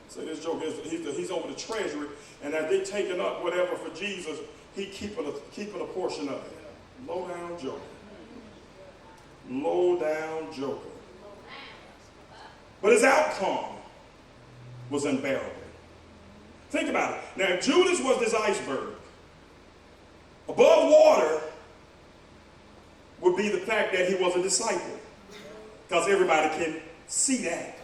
So this joke is he's over the treasury, and as they taking up whatever for Jesus, he keeping a portion of it. Low down joker. Low down joker. But his outcome was unbearable. Think about it. Now, if Judas was this iceberg, above water, would be the fact that he was a disciple. Because everybody can see that.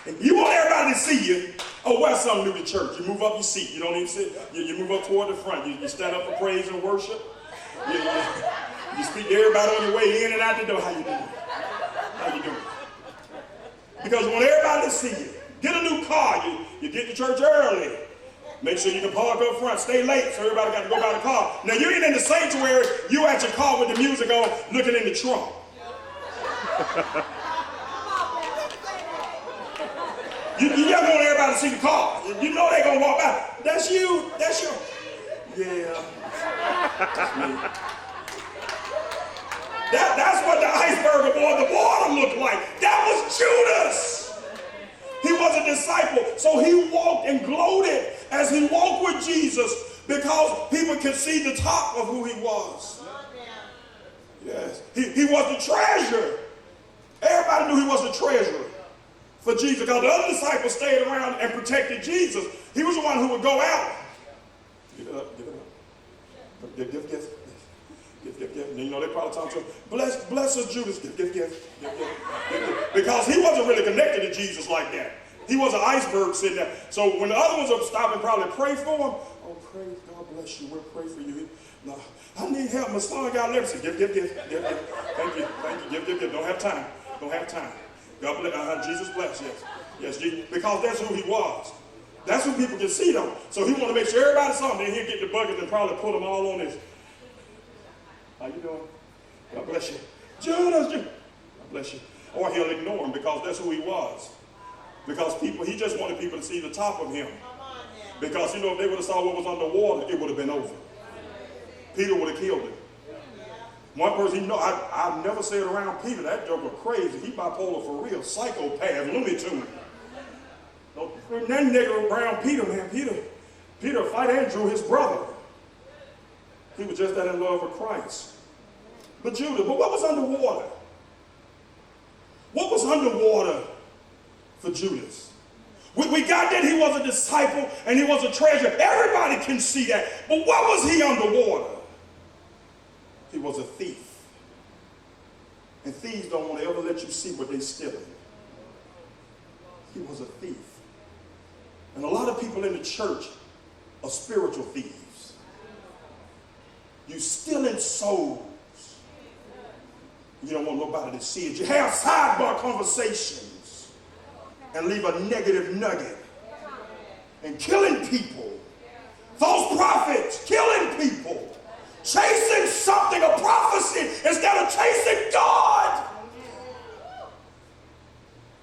And you want everybody to see you. Oh, wear something new to church. You move up your seat. You don't even sit. You move up toward the front. You stand up for praise and worship. You speak to everybody on your way in and out the door. How you doing? How you doing? Because you want everybody to see you. Get a new car. You get to church early. Make sure you can park up front. Stay late so everybody got to go by the car. Now you ain't in the sanctuary. You at your car with the music on, looking in the trunk. You just want everybody to see the car. You know they're going to walk by. That's you. That's you. Yeah. That's me. That's what the iceberg aboard the water looked like. That was Judas. He was a disciple. So he walked and gloated as he walked with Jesus because people could see the top of who he was. Yes. He was the treasure. Everybody knew he was the treasurer for Jesus because the other disciples stayed around and protected Jesus. He was the one who would go out. Give it up, give it up. Give. And you know, they probably talk to him, bless us, Judas, give. Because he wasn't really connected to Jesus like that. He was an iceberg sitting there. So when the other ones would stop and probably pray for him, oh, praise God bless you, we'll pray for you. No, I need help. My son got leprosy. Give. Thank you. Don't have time. God bless. Jesus bless. Yes, Jesus. Because that's who he was. That's who people can see though. So he wanted to make sure everybody saw him. Then he'd get the bucket and probably put them all on this. How you doing? God bless you. Judas. God bless you. Or he'll ignore him because that's who he was. Because he just wanted people to see the top of him. Because if they would have saw what was underwater, it would have been over. Peter would have killed him. One person, I've never said around Peter, that joker crazy. He bipolar for real, psychopath, Looney Tune. That nigga around Peter, man, Peter fight Andrew, his brother. He was just that in love with Christ. But Judas, but what was underwater? What was underwater for Judas? We got that he was a disciple and he was a treasure. Everybody can see that. But what was he underwater? He was a thief. And thieves don't want to ever let you see what they're stealing. He was a thief. And a lot of people in the church are spiritual thieves. You stealing souls. You don't want nobody to see it. You have sidebar conversations and leave a negative nugget. And killing people. False prophets killing people. Chasing something, a prophecy, instead of chasing God.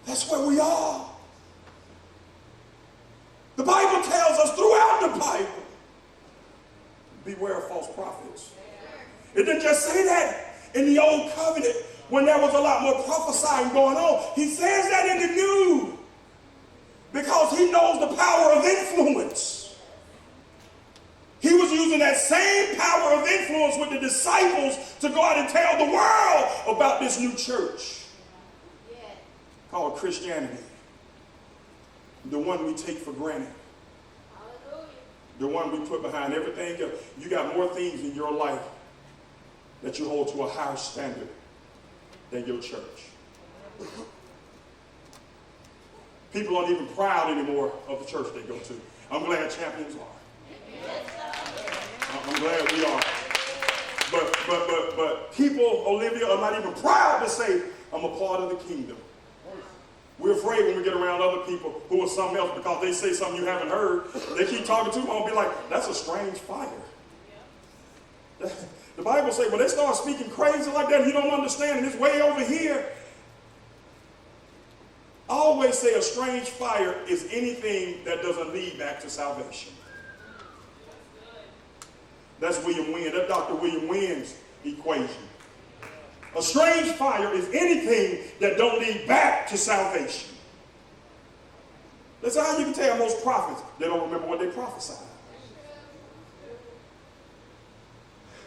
That's where we are. The Bible tells us throughout the Bible, beware of false prophets. It didn't just say that in the old covenant when there was a lot more prophesying going on. He says that in the new because he knows the power of influence. He was using that same power of influence with the disciples to go out and tell the world about this new church called Christianity. The one we take for granted. The one we put behind everything else. You got more things in your life that you hold to a higher standard than your church. People aren't even proud anymore of the church they go to. I'm glad champions are. I'm glad we are. But people, Olivia, are not even proud to say, I'm a part of the kingdom. We're afraid when we get around other people who are something else because they say something you haven't heard. They keep talking to them and be like, that's a strange fire. The Bible says when they start speaking crazy like that, you don't understand, and it's way over here. I always say a strange fire is anything that doesn't lead back to salvation. That's William Wynn. That's Dr. William Wynn's equation. A strange fire is anything that don't lead back to salvation. That's how you can tell most prophets. They don't remember what they prophesied.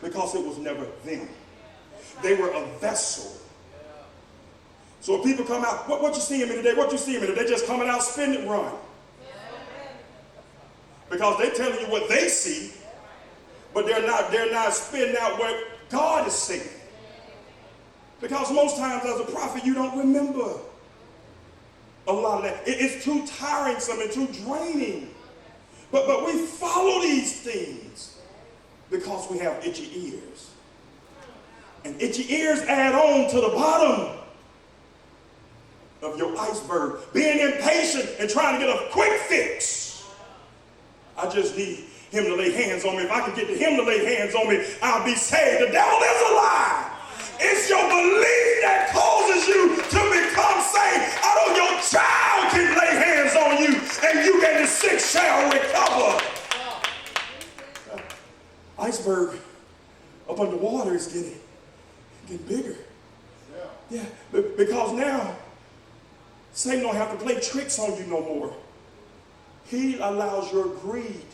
Because it was never them. They were a vessel. So if people come out, what you see in me today? What you see in me today? They're just coming out, spin and run. Because they're telling you what they see, but they're not spinning out what God is saying. Because most times as a prophet, you don't remember a lot of that. It's too tiresome and too draining. But we follow these things because we have itchy ears. And itchy ears add on to the bottom of your iceberg. Being impatient and trying to get a quick fix. I just need him to lay hands on me. If I can get to him to lay hands on me, I'll be saved. The devil is a lie. It's your belief that causes you to become saved. I know your child can lay hands on you and you and the sick shall recover. Iceberg up underwater is getting bigger. Yeah, because now Satan don't have to play tricks on you no more. He allows your greed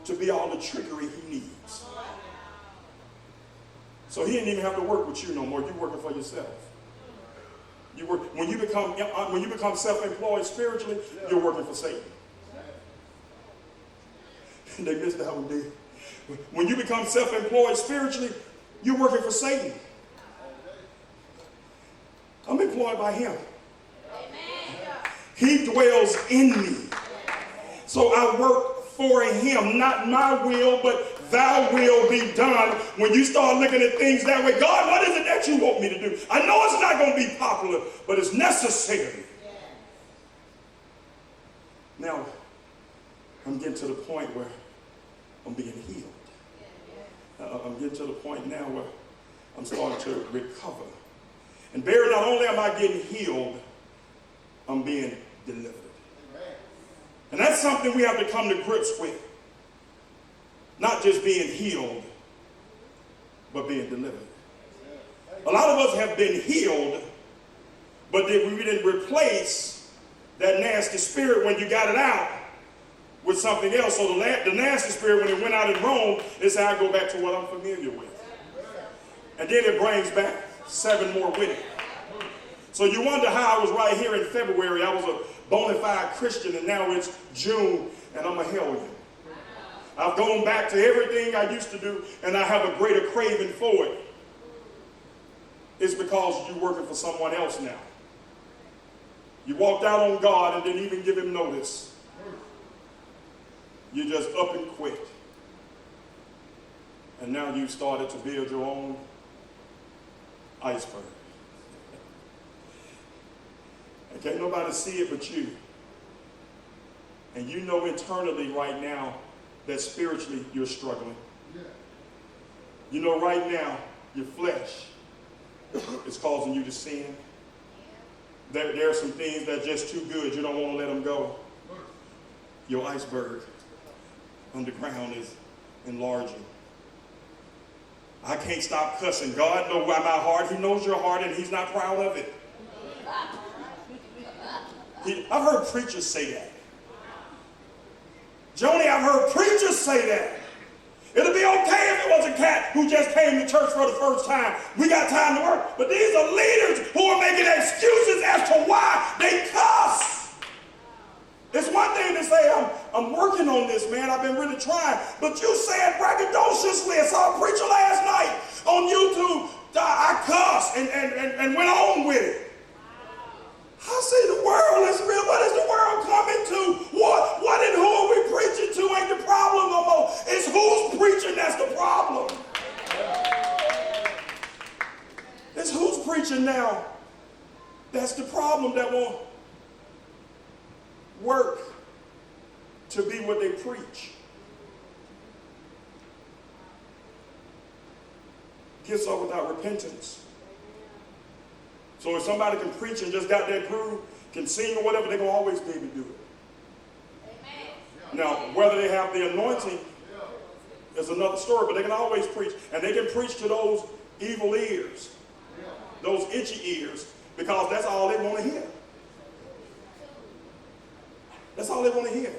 to be all the trickery he needs. So he didn't even have to work with you no more. You're working for yourself. When you become self-employed spiritually, you're working for Satan. They missed that one, dude. When you become self-employed spiritually, you're working for Satan. I'm employed by him. He dwells in me. So I work for him, not my will, but thy will be done. When you start looking at things that way, God, what is it that you want me to do? I know it's not going to be popular, but it's necessary. Now, I'm getting to the point where I'm being healed. I'm getting to the point now where I'm starting to recover. And Barry, not only am I getting healed, I'm being delivered. And that's something we have to come to grips with. Not just being healed, but being delivered. A lot of us have been healed, but we didn't replace that nasty spirit when you got it out with something else. So the nasty spirit, when it went out in Rome, is how I go back to what I'm familiar with. And then it brings back 7 more with it. So you wonder how I was right here in February. I was a bona fide Christian, and now it's June, and I'm a hellion. I've gone back to everything I used to do, and I have a greater craving for it. It's because you're working for someone else now. You walked out on God and didn't even give him notice. You just up and quit. And now you've started to build your own iceberg. And can't nobody see it but you. And you know internally right now that spiritually you're struggling. You know right now your flesh is causing you to sin. There are some things that are just too good. You don't want to let them go. Your iceberg underground is enlarging. I can't stop cussing. God knows my heart. He knows your heart, and he's not proud of it. I've heard preachers say that. Joni, I've heard preachers say that. It'll be okay if it was a cat who just came to church for the first time. We got time to work. But these are leaders who are making excuses as to why they cuss. It's one thing to say, I'm working on this, man. I've been really trying. But you said braggadociously. I saw a preacher last night on YouTube. I cussed and went on with it. I say the world is real. What is the world coming to? What and who are we preaching to ain't the problem no more. It's who's preaching that's the problem. It's who's preaching now that's the problem, that won't work to be what they preach. Gifts are without repentance. So if somebody can preach and just got that groove, can sing or whatever, they're going to always be able to do it. Amen. Now, whether they have the anointing is another story, but they can always preach. And they can preach to those evil ears, those itchy ears, because that's all they want to hear. That's all they want to hear.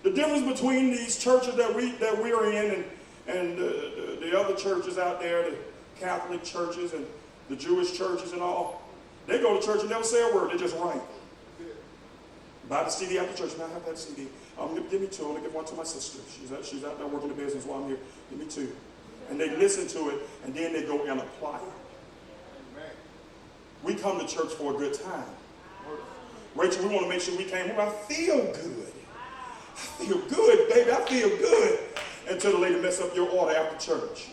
The difference between these churches that we're in and the other churches out there, the Catholic churches and the Jewish churches and all, they go to church and never say a word. They just write. Buy the CD after church. Now I have that CD. Give me 2. I'm going to give one to my sister. She's out there working the business while I'm here. Give me 2. And they listen to it, and then they go and apply it. We come to church for a good time. Rachel, we want to make sure we came home. I feel good. I feel good, baby. I feel good. Until the lady mess up your order after church.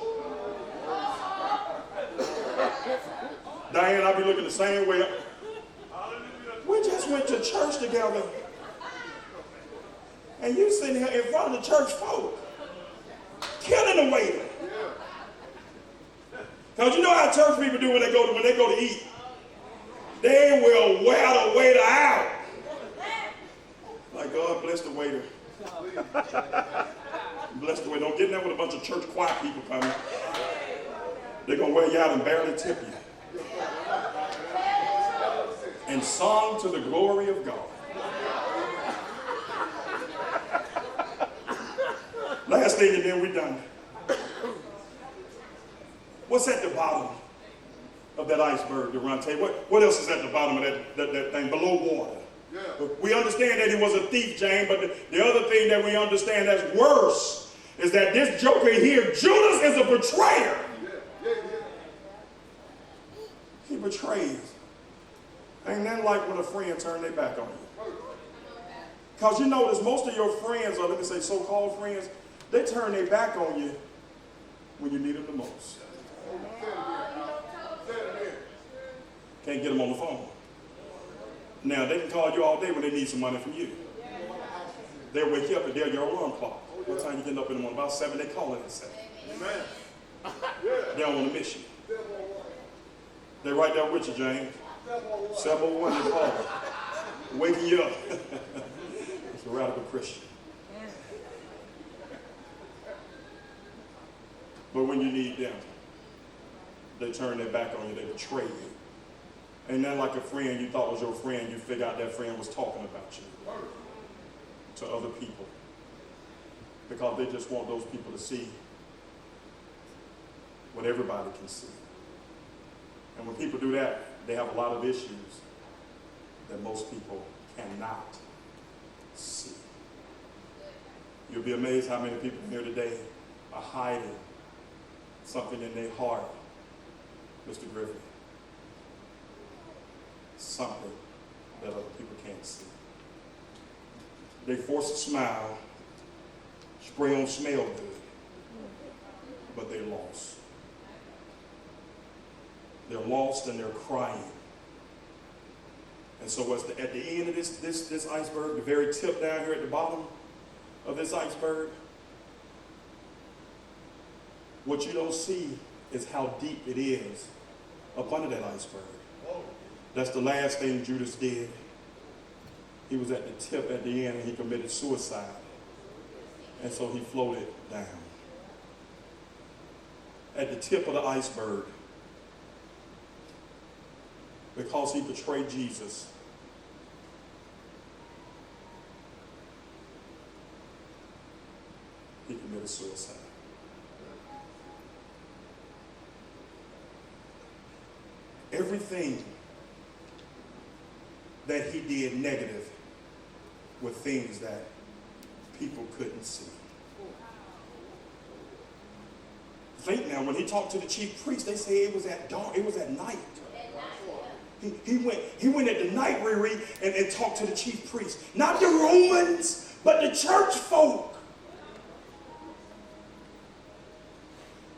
Diane, I'll be looking the same way. We just went to church together. And you sitting here in front of the church folk, killing the waiter. Because you know how church people do when they go to eat. They will wear the waiter out. Like, God bless the waiter. Bless the waiter. Don't get in there with a bunch of church choir people coming. They're going to wear you out and barely tip you. And song to the glory of God. Last thing, and then we're done. What's at the bottom of that iceberg, Durante? What else is at the bottom of that thing? Below water. Yeah. We understand that he was a thief, James, but the other thing that we understand that's worse is that this joker here, Judas, is a betrayer. Yeah. He betrays. Ain't nothing like when a friend turns their back on you. Because you notice most of your friends, or let me say so-called friends, they turn their back on you when you need them the most. Can't get them on the phone. Now, they can call you all day when they need some money from you. They'll wake you up and they're your alarm clock. What time you getting up in the morning? About 7, they call it at 7. Amen. They don't want to miss you. They're right there with you, James. 701, they call it. Waking you up. It's a radical Christian. But when you need them, they turn their back on you, they betray you. Ain't nothing like a friend you thought was your friend, you figure out that friend was talking about you to other people. Because they just want those people to see what everybody can see. And when people do that, they have a lot of issues that most people cannot see. You'll be amazed how many people here today are hiding something in their heart, Mr. Griffin. Something that other people can't see. They force a smile, spray on smell good, but they're lost. They're lost and they're crying. And so at the end of this iceberg, the very tip down here at the bottom of this iceberg, what you don't see is how deep it is up under that iceberg. That's the last thing Judas did. He was at the tip at the end and he committed suicide. And so he floated down. At the tip of the iceberg, because he betrayed Jesus, he committed suicide. Everything that he did negative were things that people couldn't see. Think now, when he talked to the chief priest, they say it was at dawn, it was at night. He went at the night, Riri, and talked to the chief priest. Not the Romans, but the church folk.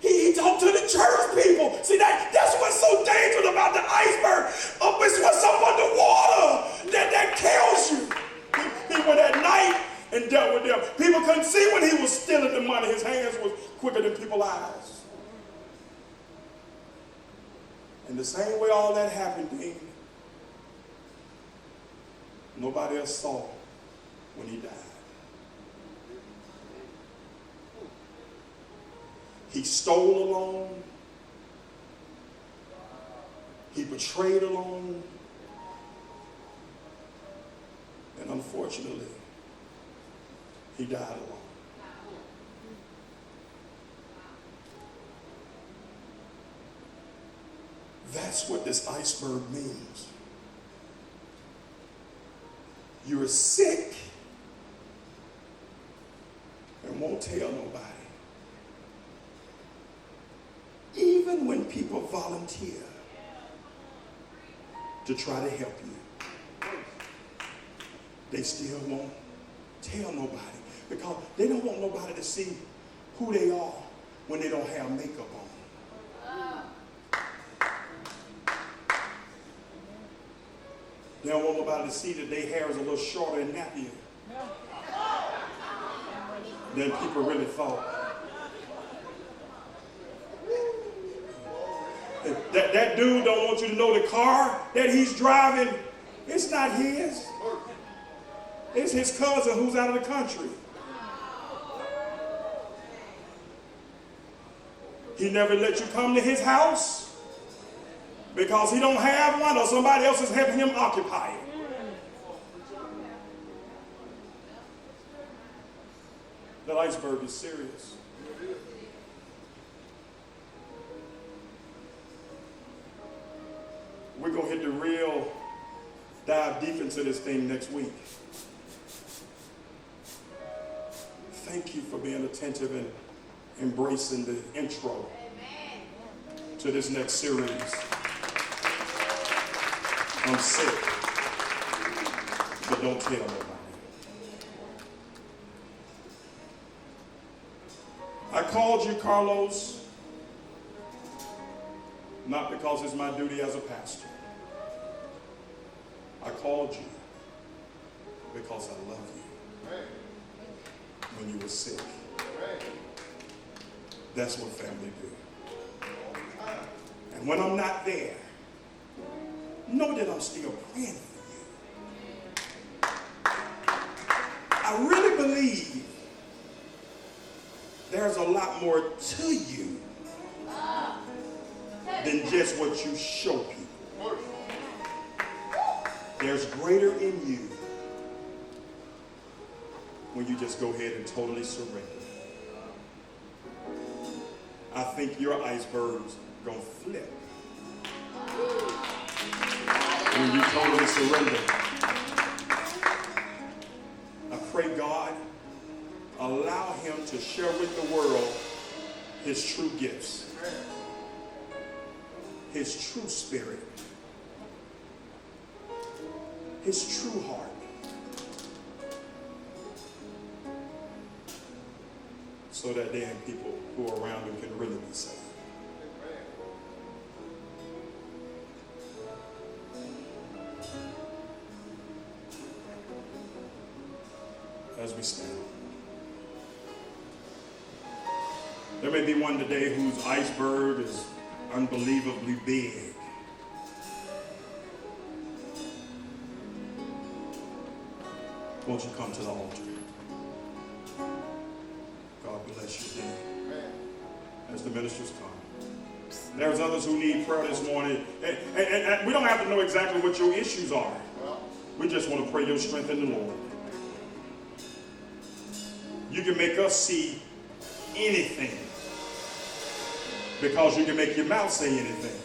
He talked to the church people. See, that's what's so dangerous about the iceberg. It's what's up underwater that kills you. He went at night and dealt with them. People couldn't see when he was stealing the money. His hands was quicker than people's eyes. And the same way all that happened, Dean, nobody else saw when he died. He stole alone. He betrayed alone. And unfortunately, he died alone. That's what this iceberg means. You're sick and won't tell nobody. Even when people volunteer to try to help you. They still won't tell nobody because they don't want nobody to see who they are when they don't have makeup on. They don't want nobody to see that their hair is a little shorter and nappier than people really thought. That dude don't want you to know the car that he's driving, it's not his. It's his cousin who's out of the country. He never let you come to his house because he don't have one or somebody else is helping him occupy it. That iceberg is serious. We're going to hit the real dive deep into this thing next week. Thank you for being attentive and embracing the intro to this next series. I'm sick, but don't tell nobody. I called you, Carlos, not because it's my duty as a pastor. I called you because I love you when you were sick. That's what family do. And when I'm not there, know that I'm still praying for you. I really believe there's a lot more to you than just what you show people. There's greater in you when you just go ahead and totally surrender. I think your iceberg's gonna flip when you totally surrender. I pray God allow him to share with the world his true gifts, his true spirit, his true heart. So that then people who are around him can really be saved. As we stand. There may be one today whose iceberg is unbelievably big. Won't you come to the altar? God bless you, Dan. As the ministers come. There's others who need prayer this morning. And we don't have to know exactly what your issues are. We just want to pray your strength in the Lord. You can make us see anything because you can make your mouth say anything.